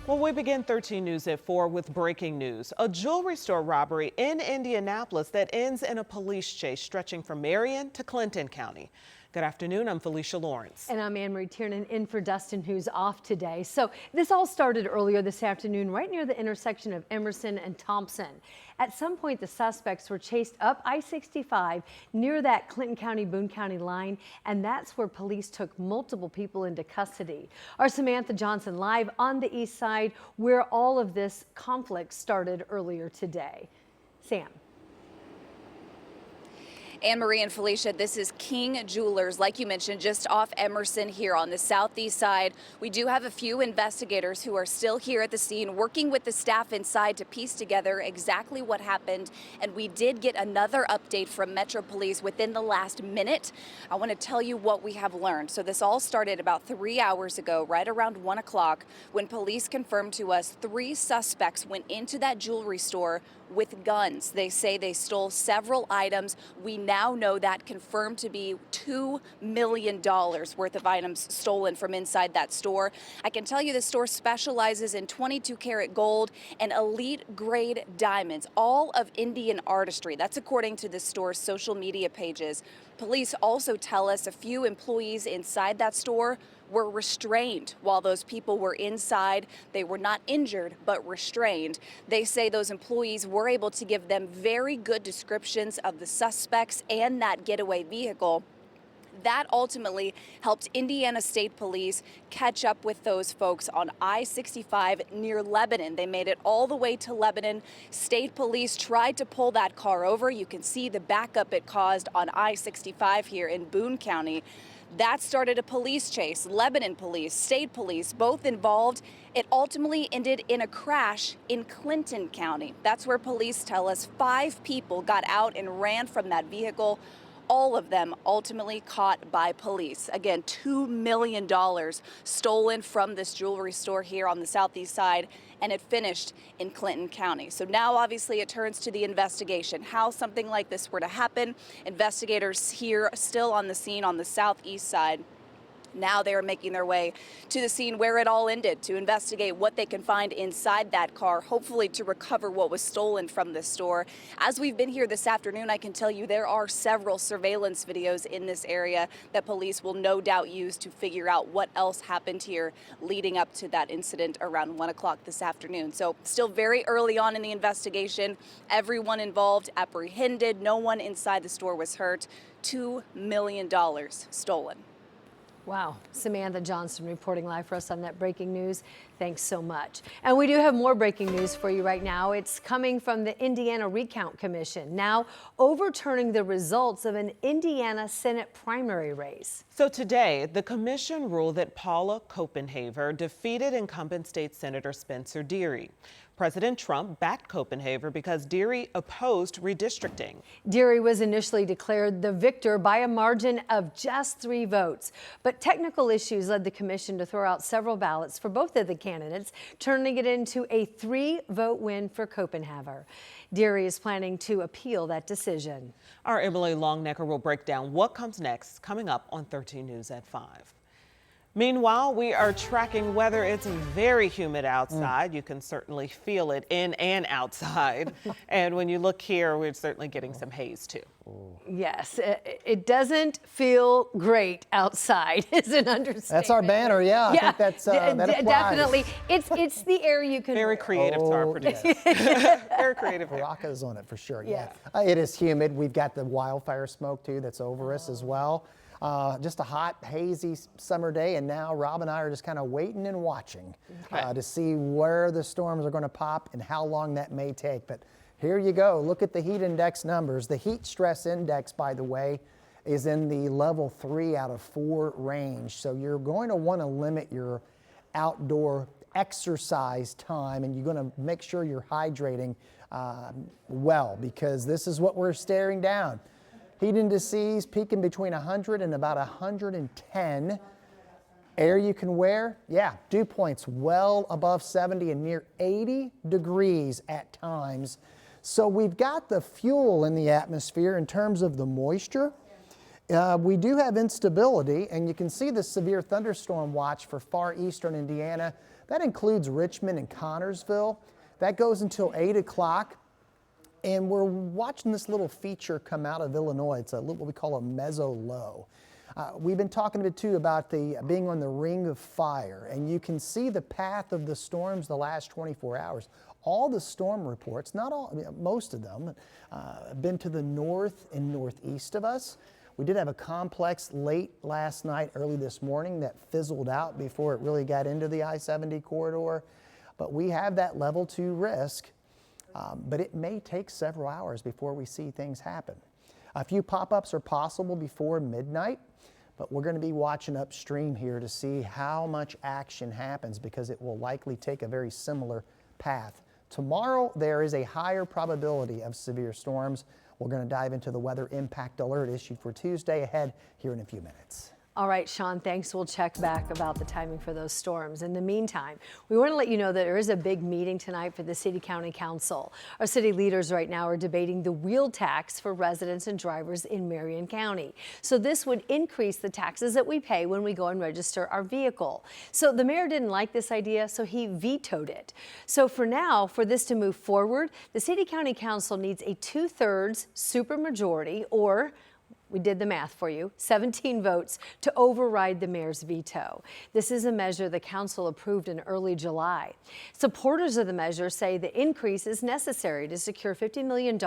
Well, we begin 13 News at 4 with breaking news. A jewelry store robbery in Indianapolis that ends in a police chase stretching from Marion to Clinton County. Good afternoon, I'm Felicia Lawrence. And I'm Anne-Marie Tiernan in for Dustin, who's off today. So this all started earlier this afternoon right near the intersection of Emerson and Thompson. At some point, the suspects were chased up I-65 near that Clinton County, Boone County line, and that's where police took multiple people into custody. Our Samantha Johnson live on the east side where all of this conflict started earlier today. Sam. Anne-Marie and Felicia, this is King Jewelers, like you mentioned, just off Emerson here on the southeast side. We do have a few investigators who are still here at the scene working with the staff inside to piece together exactly what happened. And we did get another update from Metro Police within the last minute. I want to tell you what we have learned. So this all started about 3 hours ago, right around 1 o'clock, when police confirmed to us 3 suspects went into that jewelry store with guns. They say they stole several items. We now know that confirmed to be $2 million worth of items stolen from inside that store. I can tell you the store specializes in 22 karat gold and elite grade diamonds, all of Indian artistry. That's according to the store's social media pages. Police also tell us a few employees inside that store were restrained while those people were inside. They were not injured, but restrained. They say those employees were able to give them very good descriptions of the suspects and that getaway vehicle. That ultimately helped Indiana State Police catch up with those folks on I-65 near Lebanon. They made it all the way to Lebanon. State Police tried to pull that car over. You can see the backup it caused on I-65 here in Boone County. That started a police chase. Lebanon police, state police, both involved. It ultimately ended in a crash in Clinton County. That's where police tell us 5 people got out and ran from that vehicle. All of them ultimately caught by police. Again, $2 million stolen from this jewelry store here on the southeast side, and it finished in Clinton County. So now obviously it turns to the investigation. How something like this were to happen. Investigators here still on the scene on the southeast side. Now they are making their way to the scene where it all ended to investigate what they can find inside that car, hopefully to recover what was stolen from the store. As we've been here this afternoon, I can tell you there are several surveillance videos in this area that police will no doubt use to figure out what else happened here leading up to that incident around 1 o'clock this afternoon. So still very early on in the investigation. Everyone involved apprehended. No one inside the store was hurt. $2 million stolen. Wow. Samantha Johnson reporting live for us on that breaking news. Thanks so much. And we do have more breaking news for you right now. It's coming from the Indiana Recount Commission, now overturning the results of an Indiana Senate primary race. So today, the commission ruled that Paula Copenhaver defeated incumbent state Senator Spencer Deary. President Trump backed Copenhaver because Deary opposed redistricting. Deary was initially declared the victor by a margin of just 3 votes. But technical issues led the commission to throw out several ballots for both of the candidates, turning it into a 3-vote win for Copenhaver. Deary is planning to appeal that decision. Our Emily Longnecker will break down what comes next, coming up on 13 News at 5. Meanwhile, we are tracking weather. It's very humid outside. You can certainly feel it in and outside. And when you look here, we're certainly getting some haze too. Yes, it doesn't feel great outside is an understatement. That's our banner, yeah. I think that's, that applies. Definitely. It's the air you can Very creative to our producer. Very creative. Baraka's on it for sure, yeah. It is humid. We've got the wildfire smoke too that's over us as well. Just a hot, hazy summer day, and now Rob and I are just kind of waiting and watching to see where the storms are going to pop and how long that may take. But here you go. Look at the heat index numbers. The heat stress index, by the way, is in the level 3 out of 4 range. So you're going to want to limit your outdoor exercise time, and you're going to make sure you're hydrating well, because this is what we're staring down. Heat indices peaking between 100 and about 110. Air you can wear, yeah, dew points well above 70 and near 80 degrees at times. So we've got the fuel in the atmosphere in terms of the moisture. We do have instability, and you can see the severe thunderstorm watch for far eastern Indiana. That includes Richmond and Connorsville. That goes until 8 o'clock. And we're watching this little feature come out of Illinois. It's what we call a meso-low. We've been talking a bit too about being on the ring of fire, and you can see the path of the storms the last 24 hours. All the storm reports, not all, I mean, most of them, have been to the north and northeast of us. We did have a complex late last night, early this morning that fizzled out before it really got into the I-70 corridor. But we have that level 2 risk, but it may take several hours before we see things happen. A few pop-ups are possible before midnight, but we're going to be watching upstream here to see how much action happens because it will likely take a very similar path. Tomorrow, there is a higher probability of severe storms. We're going to dive into the weather impact alert issued for Tuesday ahead here in a few minutes. All right, Sean, thanks. We'll check back about the timing for those storms. In the meantime, we want to let you know that there is a big meeting tonight for the City County Council. Our city leaders right now are debating the wheel tax for residents and drivers in Marion County. So this would increase the taxes that we pay when we go and register our vehicle. So the mayor didn't like this idea, so he vetoed it. So for now, for this to move forward, the City County Council needs a 2/3 supermajority, or we did the math for you, 17 votes to override the mayor's veto. This is a measure the council approved in early July. Supporters of the measure say the increase is necessary to secure $50 million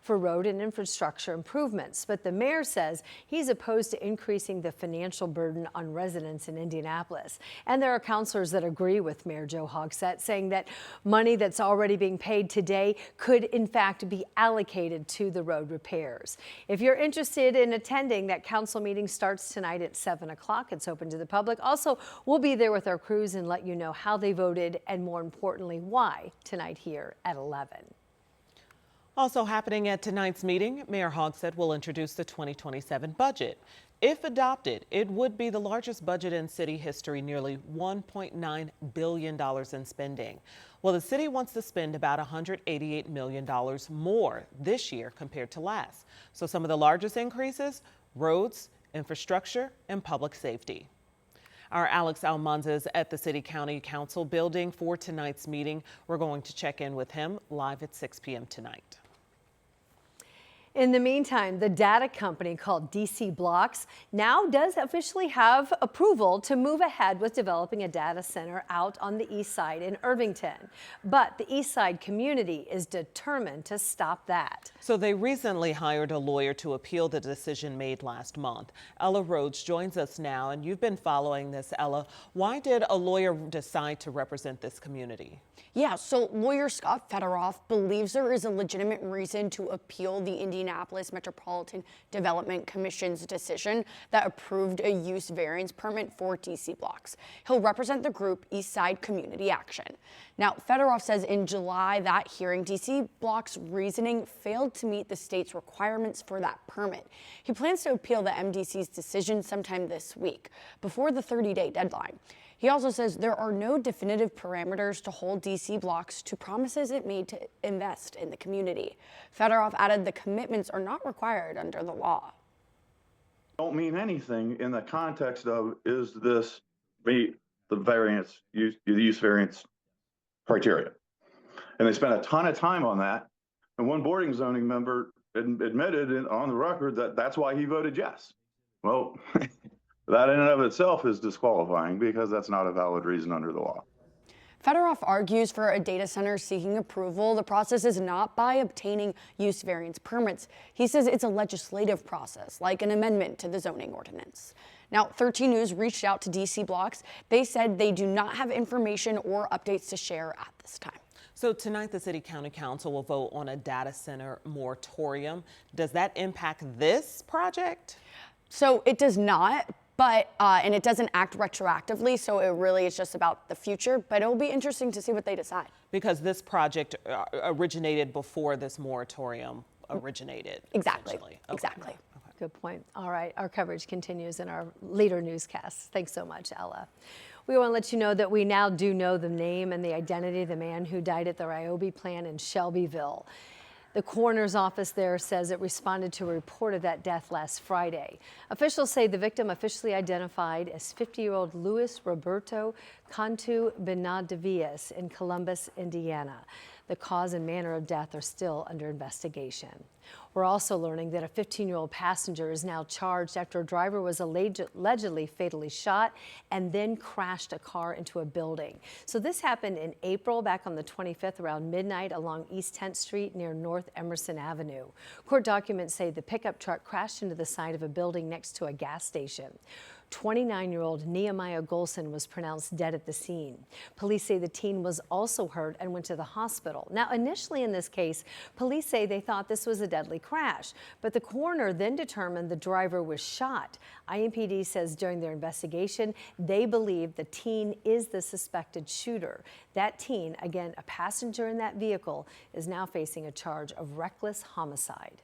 for road and infrastructure improvements. But the mayor says he's opposed to increasing the financial burden on residents in Indianapolis. And there are councilors that agree with Mayor Joe Hogsett, saying that money that's already being paid today could in fact be allocated to the road repairs. If you're interested in attending, that council meeting starts tonight at 7 o'clock. It's open to the public. Also, we'll be there with our crews and let you know how they voted and, more importantly, why tonight here at 11. Also happening at tonight's meeting, Mayor Hogsett will introduce the 2027 budget. If adopted, it would be the largest budget in city history, nearly $1.9 billion in spending. Well, the city wants to spend about $188 million more this year compared to last. So some of the largest increases: roads, infrastructure, and public safety. Our Alex Almanza is at the City County Council building for tonight's meeting. We're going to check in with him live at 6 p.m. tonight. In the meantime, the data company called DC Blocks now does officially have approval to move ahead with developing a data center out on the east side in Irvington. But the east side community is determined to stop that. So they recently hired a lawyer to appeal the decision made last month. Ella Rhodes joins us now, and you've been following this, Ella. Why did a lawyer decide to represent this community? Yeah, so lawyer Scott Federoff believes there is a legitimate reason to appeal the Indianapolis Metropolitan Development Commission's decision that approved a use variance permit for DC Blocks. He'll represent the group Eastside Community Action. Now, Federoff says in July that hearing, DC Blocks' reasoning failed to meet the state's requirements for that permit. He plans to appeal the MDC's decision sometime this week, before the 30-day deadline. He also says there are no definitive parameters to hold DC Blocks to promises it made to invest in the community. Federoff added the commitments are not required under the law. Don't mean anything in the context of, is this meet the variance, the use variance criteria? And they spent a ton of time on that. And one boarding zoning member admitted on the record that that's why he voted yes. Well, that in and of itself is disqualifying because that's not a valid reason under the law. Federoff argues for a data center seeking approval, the process is not by obtaining use variance permits. He says it's a legislative process, like an amendment to the zoning ordinance. Now, 13 News reached out to DC Blocks. They said they do not have information or updates to share at this time. So tonight, the City County Council will vote on a data center moratorium. Does that impact this project? So it does not. And it doesn't act retroactively, so it really is just about the future. But it'll be interesting to see what they decide. Because this project originated before this moratorium originated. Exactly. Okay. Exactly. Okay. Good point. All right, our coverage continues in our later newscasts. Thanks so much, Ella. We want to let you know that we now do know the name and the identity of the man who died at the Ryobi plant in Shelbyville. The coroner's office there says it responded to a report of that death last Friday. Officials say the victim, officially identified as 50-year-old Luis Roberto Cantu Benavides in Columbus, Indiana. The cause and manner of death are still under investigation. We're also learning that a 15-year-old passenger is now charged after a driver was allegedly fatally shot and then crashed a car into a building. So this happened in April, back on the 25th around midnight along East 10th Street near North Emerson Avenue. Court documents say the pickup truck crashed into the side of a building next to a gas station. 29-year-old Nehemiah Golson was pronounced dead at the scene. Police say the teen was also hurt and went to the hospital. Now, initially in this case, police say they thought this was a deadly crash, but the coroner then determined the driver was shot. IMPD says during their investigation, they believe the teen is the suspected shooter. That teen, again, a passenger in that vehicle, is now facing a charge of reckless homicide.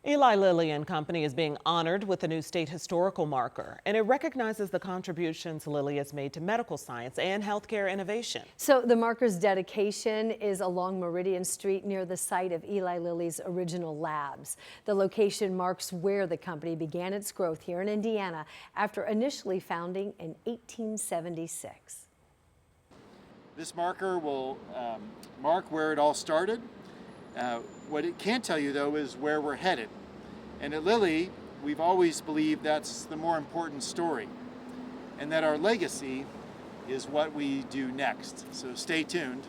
Eli Lilly and Company is being honored with a new state historical marker, and it recognizes the contributions Lilly has made to medical science and healthcare innovation. So the marker's dedication is along Meridian Street near the site of Eli Lilly's original labs. The location marks where the company began its growth here in Indiana after initially founding in 1876. This marker will mark where it all started. What it can't tell you, though, is where we're headed. And at Lilly, we've always believed that's the more important story, and that our legacy is what we do next. So stay tuned.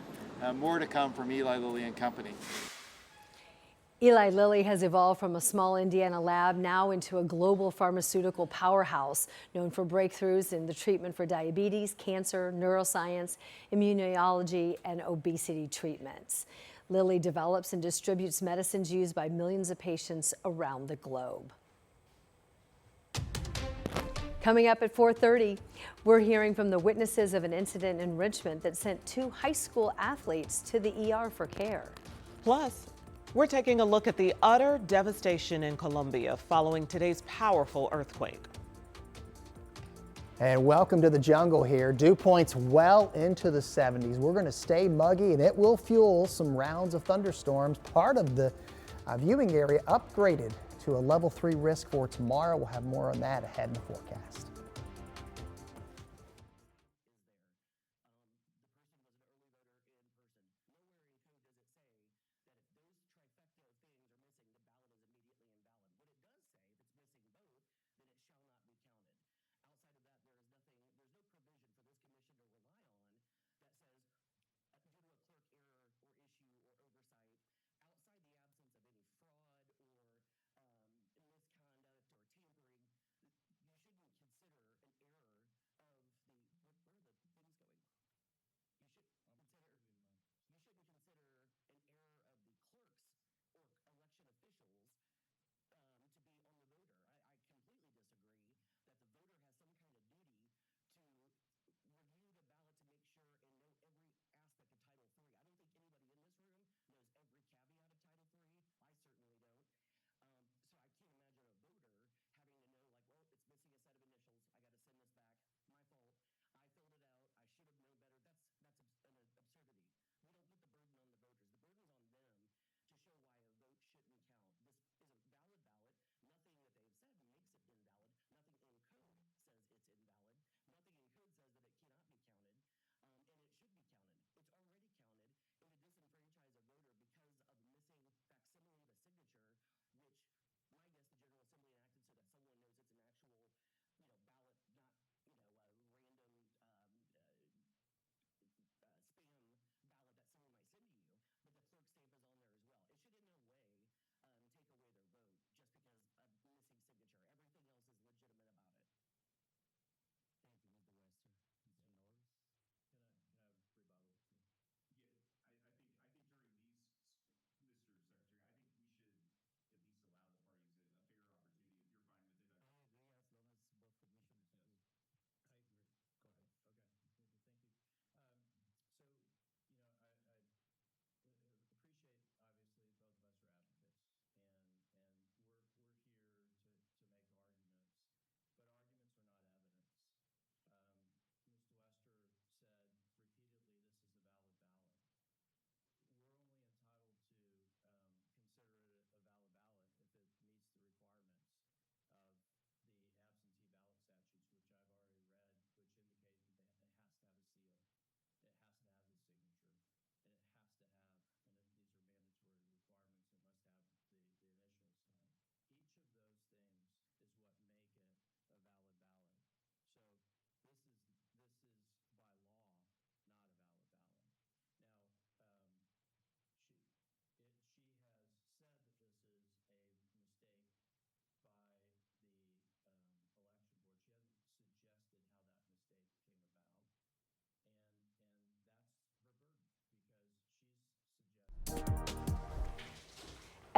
More to come from Eli Lilly and Company. Eli Lilly has evolved from a small Indiana lab now into a global pharmaceutical powerhouse known for breakthroughs in the treatment for diabetes, cancer, neuroscience, immunology, and obesity treatments. Lilly develops and distributes medicines used by millions of patients around the globe. Coming up at 4:30, we're hearing from the witnesses of an incident in Richmond that sent 2 high school athletes to the ER for care. Plus, we're taking a look at the utter devastation in Colombia following today's powerful earthquake. And welcome to the jungle here. Dew points well into the 70s. We're going to stay muggy and it will fuel some rounds of thunderstorms. Part of the viewing area upgraded to a level 3 risk for tomorrow. We'll have more on that ahead in the forecast.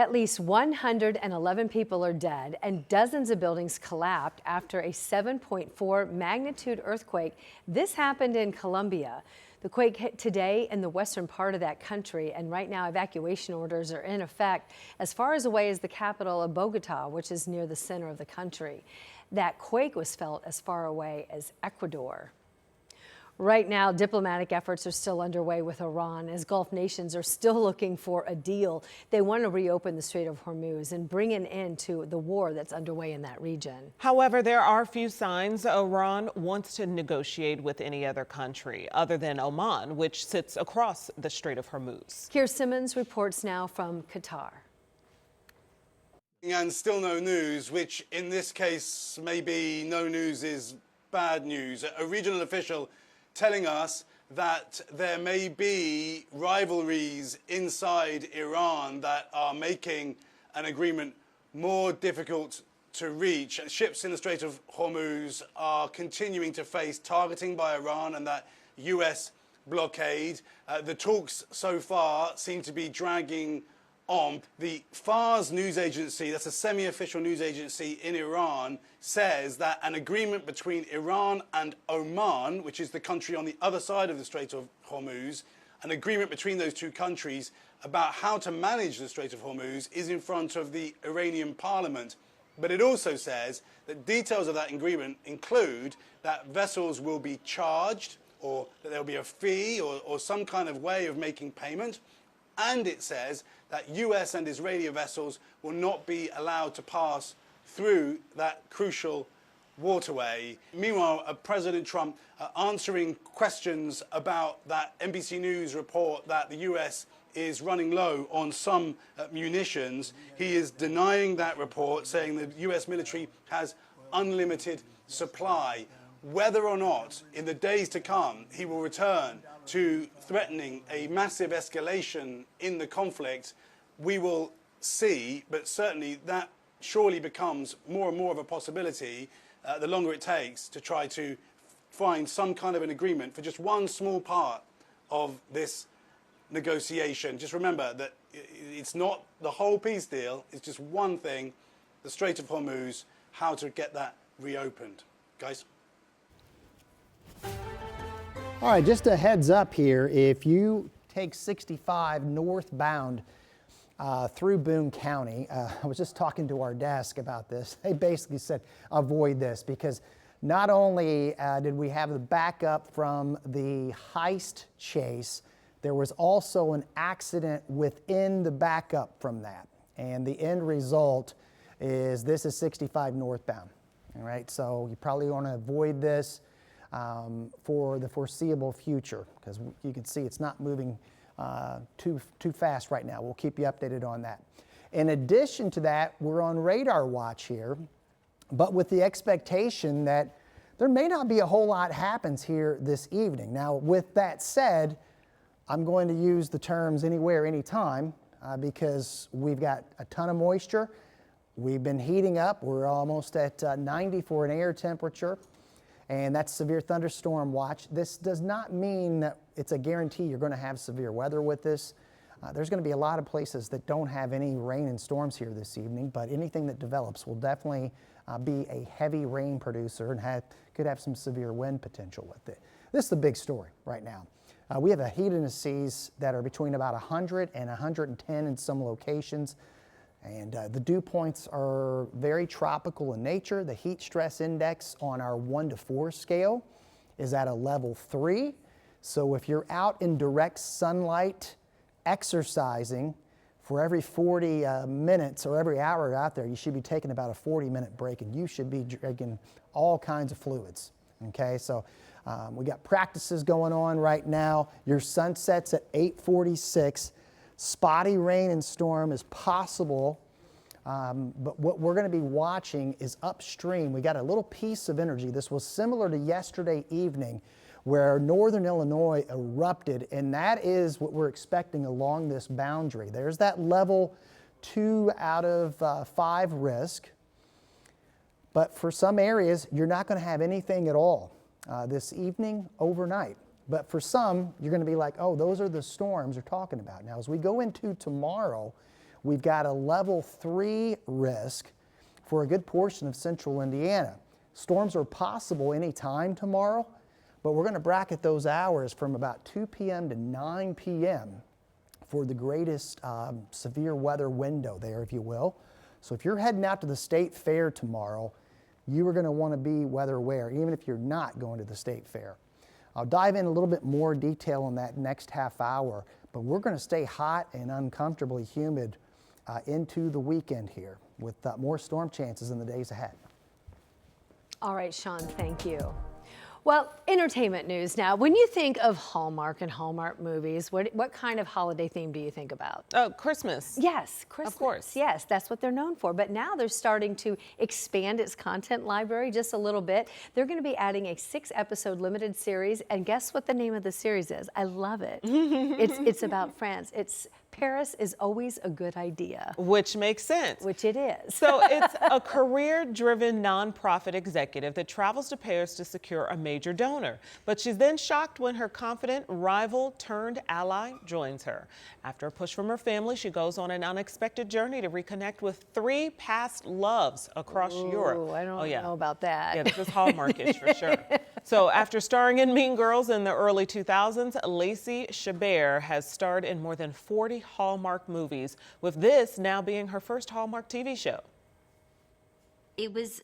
At least 111 people are dead and dozens of buildings collapsed after a 7.4 magnitude earthquake. This happened in Colombia. The quake hit today in the western part of that country, and right now evacuation orders are in effect as far away as the capital of Bogota, which is near the center of the country. That quake was felt as far away as Ecuador. Right now, diplomatic efforts are still underway with Iran as Gulf nations are still looking for a deal. They want to reopen the Strait of Hormuz and bring an end to the war that's underway in that region. However, there are few signs Iran wants to negotiate with any other country other than Oman, which sits across the Strait of Hormuz. Keir Simmons reports now from Qatar. And still no news, which in this case, maybe no news is bad news. A regional official telling us that there may be rivalries inside Iran that are making an agreement more difficult to reach. Ships in the Strait of Hormuz are continuing to face targeting by Iran and that US blockade. The talks so far seem to be dragging on. The Fars news agency, that's a semi-official news agency in Iran, says that an agreement between Iran and Oman, which is the country on the other side of the Strait of Hormuz, an agreement between those two countries about how to manage the Strait of Hormuz is in front of the Iranian parliament. But it also says that details of that agreement include that vessels will be charged, or that there will be a fee or some kind of way of making payment. And it says that US and Israeli vessels will not be allowed to pass through that crucial waterway. Meanwhile, President Trump answering questions about that NBC News report that the US is running low on some munitions. He is denying that report, saying the US military has unlimited supply. Whether or not in the days to come he will return to threatening a massive escalation in the conflict, we will see, but certainly that surely becomes more and more of a possibility the longer it takes to try to find some kind of an agreement for just one small part of this negotiation. Just remember that it's not the whole peace deal, it's just one thing, the Strait of Hormuz, how to get that reopened. Guys? All right, just a heads up here, if you take 65 northbound through Boone County, I was just talking to our desk about this. They basically said avoid this because not only did we have the backup from the heist chase, there was also an accident within the backup from that. And the end result is this is 65 northbound. All right, so you probably want to avoid this for the foreseeable future because you can see it's not moving too fast right now. We'll keep you updated on that. In addition to that, we're on radar watch here, but with the expectation that there may not be a whole lot happens here this evening. Now, with that said, I'm going to use the terms anywhere, anytime, because we've got a ton of moisture. We've been heating up. We're almost at 90 for an air temperature, and that's severe thunderstorm watch. This does not mean that it's a guarantee you're going to have severe weather with this. There's going to be a lot of places that don't have any rain and storms here this evening, but anything that develops will definitely be a heavy rain producer and could have some severe wind potential with it. This is the big story right now. We have a heat indices that are between about 100 and 110 in some locations. And the dew points are very tropical in nature. The heat stress index on our 1 to 4 scale is at a level 3. So if you're out in direct sunlight exercising, for every 40 minutes or every hour you're out there, you should be taking about a 40-minute break, and you should be drinking all kinds of fluids. Okay, so we got practices going on right now. Your sunset's at 8:46. Spotty rain and storm is possible, but what we're going to be watching is upstream. We got a little piece of energy. This was similar to yesterday evening where northern Illinois erupted, and that is what we're expecting along this boundary. There's that level 2 out of 5 risk, but for some areas, you're not going to have anything at all this evening, overnight. But for some, you're going to be like, oh, those are the storms they're talking about. Now, as we go into tomorrow, we've got a level 3 risk for a good portion of central Indiana. Storms are possible anytime tomorrow, but we're going to bracket those hours from about 2 p.m. to 9 p.m. for the greatest severe weather window there, if you will. So if you're heading out to the state fair tomorrow, you are going to want to be weather aware, even if you're not going to the state fair. I'll dive in a little bit more detail on that next half hour, but we're going to stay hot and uncomfortably humid into the weekend here with more storm chances in the days ahead. All right, Sean, thank you. Well, entertainment news now. When you think of Hallmark and Hallmark movies, what kind of holiday theme do you think about? Oh, Christmas. Yes, Christmas. Of course. Yes, that's what they're known for. But now they're starting to expand its content library just a little bit. They're going to be adding a 6-episode limited series. And guess what the name of the series is? I love it. It's about France. It's Paris is always a good idea. Which makes sense. Which it is. So it's a career-driven nonprofit executive that travels to Paris to secure a major donor. But she's then shocked when her confident rival turned ally joins her. After a push from her family, she goes on an unexpected journey to reconnect with 3 past loves across Europe. I don't know about that. Yeah, this is Hallmarkish for sure. So after starring in Mean Girls in the early 2000s, Lacey Chabert has starred in more than 40 Hallmark movies, with this now being her first Hallmark TV show. It was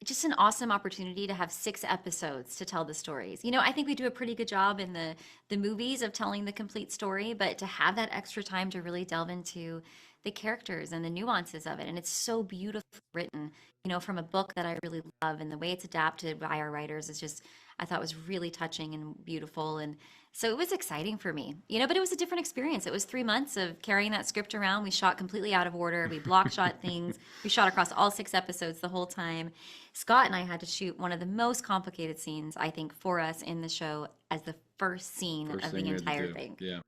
just an awesome opportunity to have 6 episodes to tell the stories. You know, I think we do a pretty good job in the movies of telling the complete story, but to have that extra time to really delve into the characters and the nuances of it. And it's so beautifully written, you know, from a book that I really love, and the way it's adapted by our writers is just, I thought was really touching and beautiful. And so it was exciting for me, you know, but it was a different experience. It was 3 months of carrying that script around. We shot completely out of order. We block shot things. We shot across all 6 episodes the whole time. Scott and I had to shoot one of the most complicated scenes, I think, for us in the show as the first scene of the entire thing. Yeah.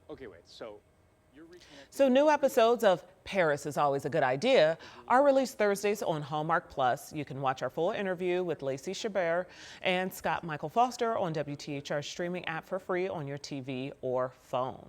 Okay, wait, so So new episodes of Paris is Always a Good Idea are released Thursdays on Hallmark Plus. You can watch our full interview with Lacey Chabert and Scott Michael Foster on WTHR's streaming app for free on your TV or phone.